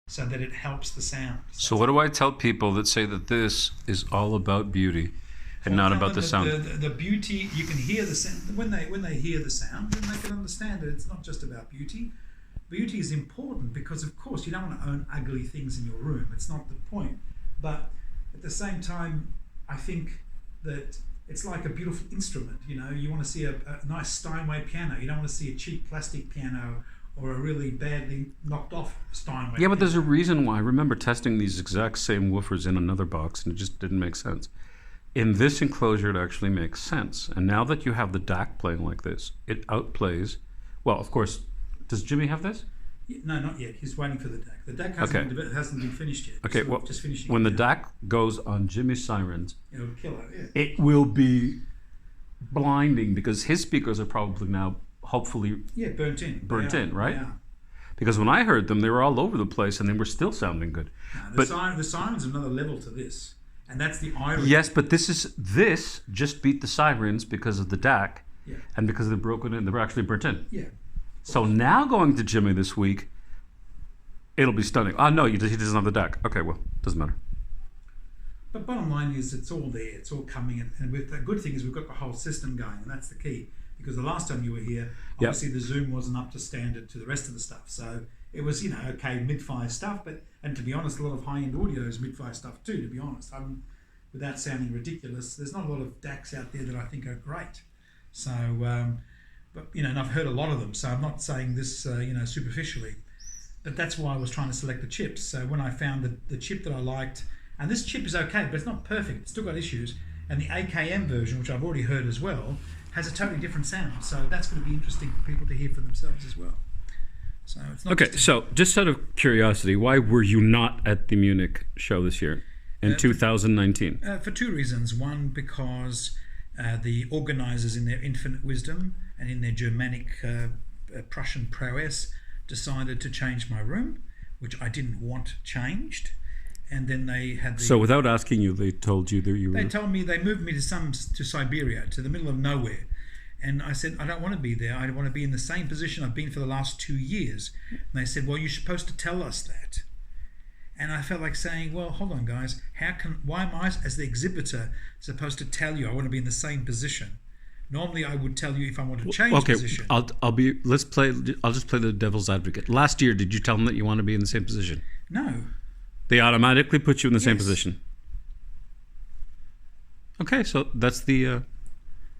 so that it helps the sound. So what do I tell people that say that this is all about beauty and not about the sound? The beauty, you can hear the sound. When they hear the sound, then they can understand that it's not just about beauty. Beauty is important because, of course, you don't want to own ugly things in your room. It's not the point. But at the same time, I think that it's like a beautiful instrument. You know, you want to see a nice Steinway piano. You don't want to see a cheap plastic piano or a really badly knocked off Steinway. Yeah, but there's a reason why. I remember testing these exact same woofers in another box, and it just didn't make sense. In this enclosure, it actually makes sense. And now that you have the DAC playing like this, it outplays. Well, of course, does Jimmy have this? No, not yet. He's waiting for the DAC. The DAC hasn't been finished yet. Okay, well, just finishing when the DAC goes on Jimmy's sirens, it'll kill it. Yeah. It will be blinding because his speakers are probably now, hopefully, burnt in. Right? Yeah. Because when I heard them, they were all over the place and they were still sounding good. No, the siren's another level to this, and that's the irony. Yes, but this just beat the sirens because of the DAC, and because they're broken in, they were actually burnt in. Yeah. So now going to Jimmy this week, it'll be stunning. Oh no, he doesn't have the DAC. Okay, well, doesn't matter. But bottom line is, it's all there. It's all coming, and with the good thing is we've got the whole system going, and that's the key. Because the last time you were here, obviously the Zoom wasn't up to standard to the rest of the stuff. So it was, okay, mid-fire stuff, and to be honest, a lot of high-end audio is mid-fire stuff too, to be honest. Without sounding ridiculous, there's not a lot of DACs out there that I think are great. So, but, and I've heard a lot of them, so I'm not saying this, superficially. But that's why I was trying to select the chips. So when I found the chip that I liked, and this chip is okay, but it's not perfect. It's still got issues. And the AKM version, which I've already heard as well, has a totally different sound. So that's going to be interesting for people to hear for themselves as well. So it's not just out of curiosity, why were you not at the Munich show this year in 2019? For two reasons. One, because the organisers, in their infinite wisdom and in their Germanic Prussian prowess, decided to change my room, which I didn't want changed. And then they had So without asking you, they told you that you were... They told me, they moved me to Siberia, to the middle of nowhere. And I said, I don't want to be there. I want to be in the same position I've been for the last 2 years. And they said, well, you're supposed to tell us that. And I felt like saying, well, hold on, guys. Why am I, as the exhibitor, supposed to tell you I want to be in the same position? Normally, I would tell you if I want to change position. I'll just play the devil's advocate. Last year, did you tell them that you want to be in the same position? No. They automatically put you in the same position. Okay, so that's the...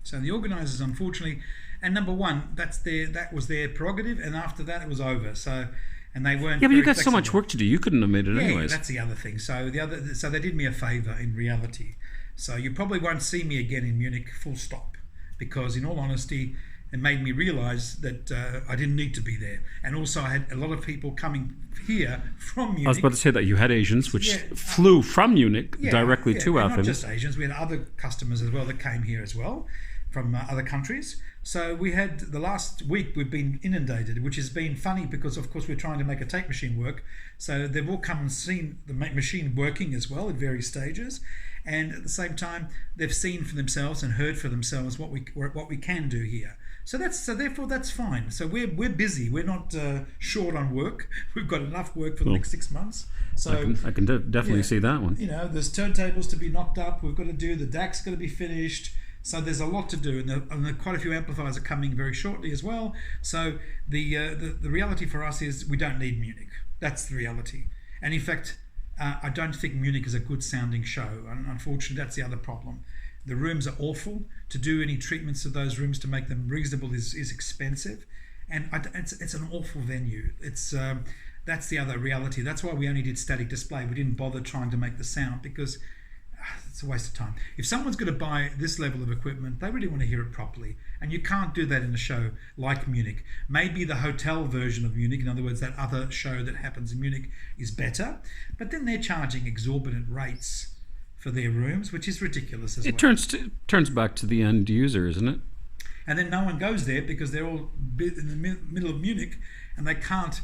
So the organisers, unfortunately, and number one, that was their prerogative, and after that it was over. So, and they weren't. Yeah, but you got flexible. so much work to do. You couldn't have made it anyways. Yeah, that's the other thing. So so they did me a favour in reality. So you probably won't see me again in Munich. Full stop. Because in all honesty, it made me realise that I didn't need to be there. And also I had a lot of people coming here from Munich. I was about to say that you had Asians which flew from Munich directly to Athens. Not just Asians, we had other customers as well that came here as well from other countries. So we had, the last week we've been inundated, which has been funny because of course we're trying to make a tape machine work. So they've all come and seen the machine working as well at various stages. And at the same time, they've seen for themselves and heard for themselves what we can do here. So therefore that's fine. So we're busy. We're not short on work. We've got enough work for the next 6 months. So I can definitely see that one. There's turntables to be knocked up. We've got to do, the DAC's got to be finished. So there's a lot to do, and quite a few amplifiers are coming very shortly as well. So the reality for us is we don't need Munich. That's the reality. And in fact, I don't think Munich is a good sounding show. And unfortunately, that's the other problem. The rooms are awful. To do any treatments of those rooms to make them reasonable is expensive, and it's an awful venue. That's the other reality. That's why we only did static display. We didn't bother trying to make the sound because it's a waste of time. If someone's going to buy this level of equipment, they really want to hear it properly, and you can't do that in a show like Munich. Maybe the hotel version of Munich, in other words, that other show that happens in Munich, is better, but then they're charging exorbitant rates for their rooms, which is ridiculous as well. It turns back to the end user, isn't it? And then no one goes there because they're all in the middle of Munich and they can't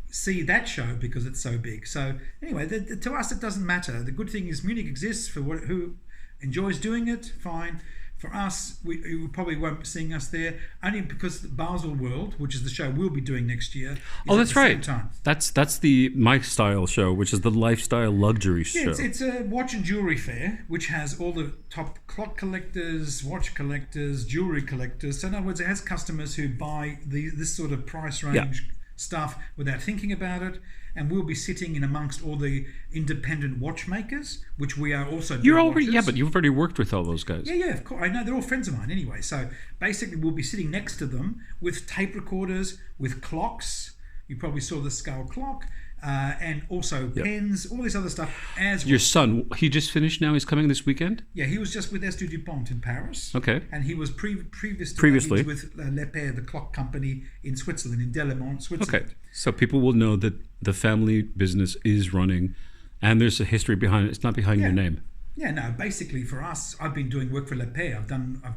see that show because it's so big. So anyway, to us it doesn't matter. The good thing is Munich exists for who enjoys doing it, fine. For us, you probably won't be seeing us there, only because the Basel World, which is the show we'll be doing next year, is That's at the right. same time. That's the My Style show, which is the lifestyle luxury show. Yeah, it's a watch and jewelry fair, which has all the top clock collectors, watch collectors, jewelry collectors. So in other words, it has customers who buy this sort of price range stuff without thinking about it. And we'll be sitting in amongst all the independent watchmakers, which we are also doing. You're already watches. but you've already worked with all those guys. Yeah, of course. I know they're all friends of mine anyway. So basically, we'll be sitting next to them with tape recorders, with clocks. You probably saw the skull clock, and also pens, all this other stuff as well. Your son, he just finished now. He's coming this weekend. Yeah, he was just with Estée Dupont in Paris. Okay. And he was previously Previously. he was with Lepere, the clock company in Switzerland, in Delémont, Switzerland. Okay. So people will know that the family business is running, and there's a history behind it. It's not behind your name. Yeah, no. Basically, for us, I've been doing work for Lepere. I've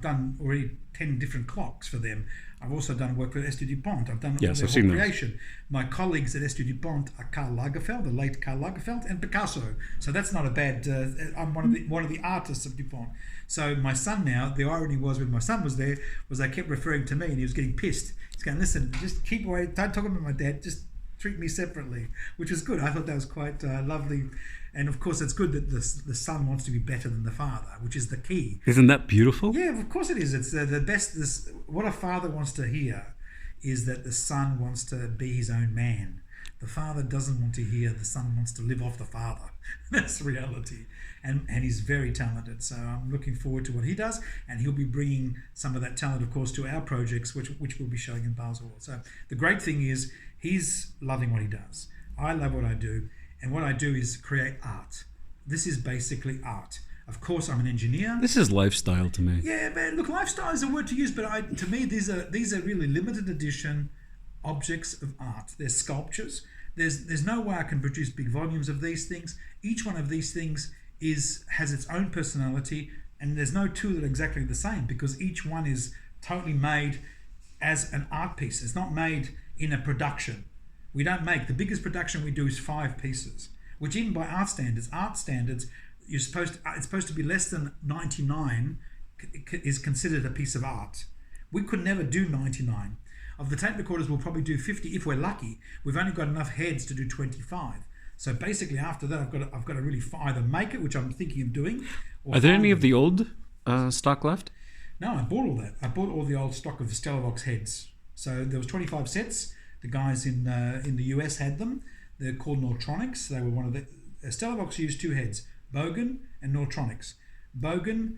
done already 10 different clocks for them. I've also done work for Estée Dupont. I've done all their whole creation. My colleagues at Estée Dupont are Karl Lagerfeld, the late Karl Lagerfeld, and Picasso. So that's not a bad. I'm one of the artists of Dupont. So my son now, the irony was when my son was there, was they kept referring to me, and he was getting pissed. He's going, listen, just keep away. Don't talk about my dad. Just treat me separately, which was good. I thought that was quite lovely. And of course, it's good that the son wants to be better than the father, which is the key. Isn't that beautiful? Yeah, of course it is. It's the best. What a father wants to hear is that the son wants to be his own man. The father doesn't want to hear the son wants to live off the father. That's the reality. And he's very talented. So I'm looking forward to what he does. And he'll be bringing some of that talent, of course, to our projects, which we'll be showing in Basel. So the great thing is he's loving what he does. I love what I do. And what I do is create art. This is basically art. Of course, I'm an engineer. This is lifestyle to me. Yeah, but look, lifestyle is a word to use, but to me, these are really limited edition objects of art. They're sculptures. There's no way I can produce big volumes of these things. Each one of these things has its own personality, and there's no two that are exactly the same because each one is totally made as an art piece. It's not made in a production. We don't make the biggest production we do is 5 pieces, which even by art standards, it's supposed to be less than 99 is considered a piece of art. We could never do 99. Of the tape recorders, we'll probably do 50 if we're lucky. We've only got enough heads to do 25. So basically, after that, I've got to really either make it, which I'm thinking of doing. Or Are there any of the old stock left? No, I bought all that. I bought all the old stock of the Stellavox heads. So there was 25 sets. The guys in the US had them. They're called Nortronics. They were one of the Stellavox used 2 heads, Bogen and Nortronics. Bogen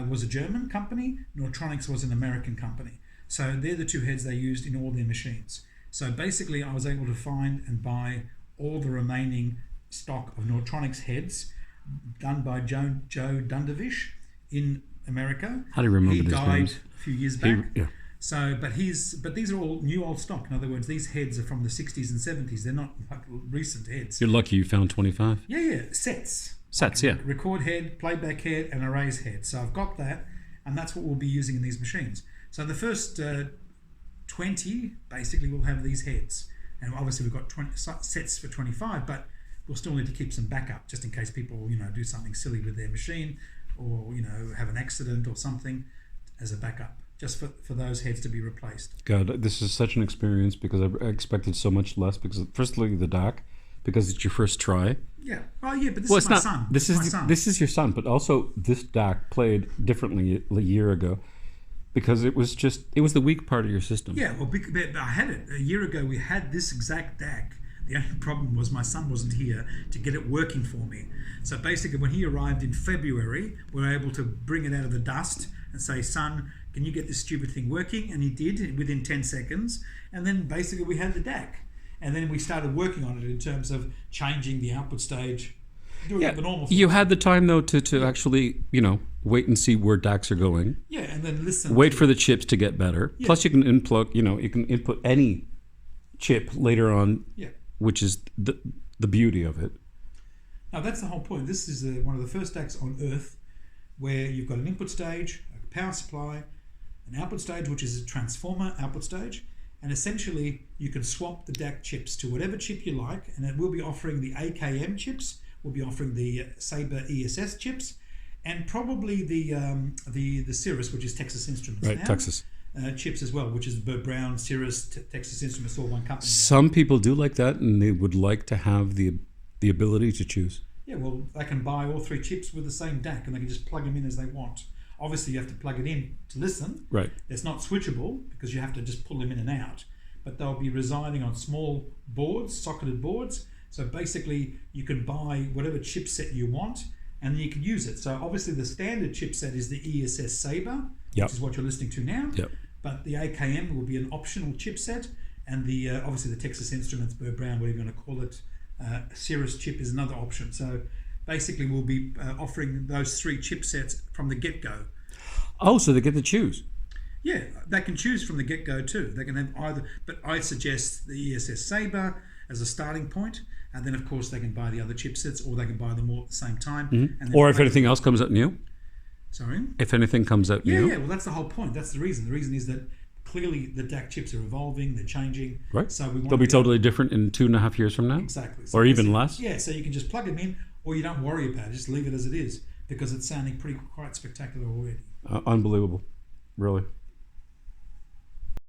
was a German company. Nortronics was an American company. So they're the 2 heads they used in all their machines. So basically, I was able to find and buy all the remaining stock of Nortronics heads done by Joe Dundavish in America. How do you remember this? He these died names? a few years back. So, but these are all new old stock. In other words, these heads are from the 60s and 70s. They're not like recent heads. You're lucky you found 25. Yeah, sets. Sets, yeah. Record head, playback head, and erase head. So I've got that, and that's what we'll be using in these machines. So the first 20 basically will have these heads, and obviously we've got 20 sets for 25, but we'll still need to keep some backup just in case people do something silly with their machine, or have an accident or something as a backup. Just for those heads to be replaced. God, this is such an experience because I expected so much less. Because firstly, the DAC, because it's your first try. Yeah. Oh, yeah, but this is my son. This is your son, but also this DAC played differently a year ago because it was the weak part of your system. Yeah, well, I had it a year ago. We had this exact DAC. The only problem was my son wasn't here to get it working for me. So basically, when he arrived in February, we were able to bring it out of the dust and say, son, can you get this stupid thing working? And he did within 10 seconds. And then basically we had the DAC. And then we started working on it in terms of changing the output stage, doing the normal thing. You had the time, though, to actually, wait and see where DACs are going. Yeah, and then listen. Wait for the chips to get better. Yeah. Plus, you can input any chip later on, which is the beauty of it. Now, that's the whole point. This is one of the first DACs on Earth where you've got an input stage, a power supply, an output stage, which is a transformer output stage, and essentially you can swap the DAC chips to whatever chip you like, and it will be offering the AKM chips, we'll be offering the Sabre ESS chips, and probably the Cirrus, which is Texas Instruments Right, now. Texas. Chips as well, which is Bird Brown, Cirrus, Texas Instruments, all one company. Some people do like that, and they would like to have the ability to choose. Yeah, well, they can buy all 3 chips with the same DAC, and they can just plug them in as they want. Obviously, you have to plug it in to listen. Right. It's not switchable because you have to just pull them in and out. But they'll be residing on small boards, socketed boards. So basically, you can buy whatever chipset you want, and then you can use it. So obviously, the standard chipset is the ESS Sabre, which is what you're listening to now. Yep. But the AKM will be an optional chipset, and the obviously the Texas Instruments, Bird Brown, whatever you want to call it, Cirrus chip is another option. So basically, we'll be offering those 3 chipsets from the get-go. Oh, so they get to choose. Yeah, they can choose from the get-go too. They can have either, but I suggest the ESS Sabre as a starting point, and then of course they can buy the other chipsets, or they can buy them all at the same time. Mm-hmm. And then Or if anything else comes out new. Sorry? If anything comes out new. Yeah, well that's the whole point. That's the reason. The reason is that clearly the DAC chips are evolving, they're changing. Right. So we want They'll be totally different in 2.5 years from now? Exactly. So or even less? Yeah, so you can just plug them in, or you don't worry about it, just leave it as it is, because it's sounding quite spectacular already. Unbelievable. Really.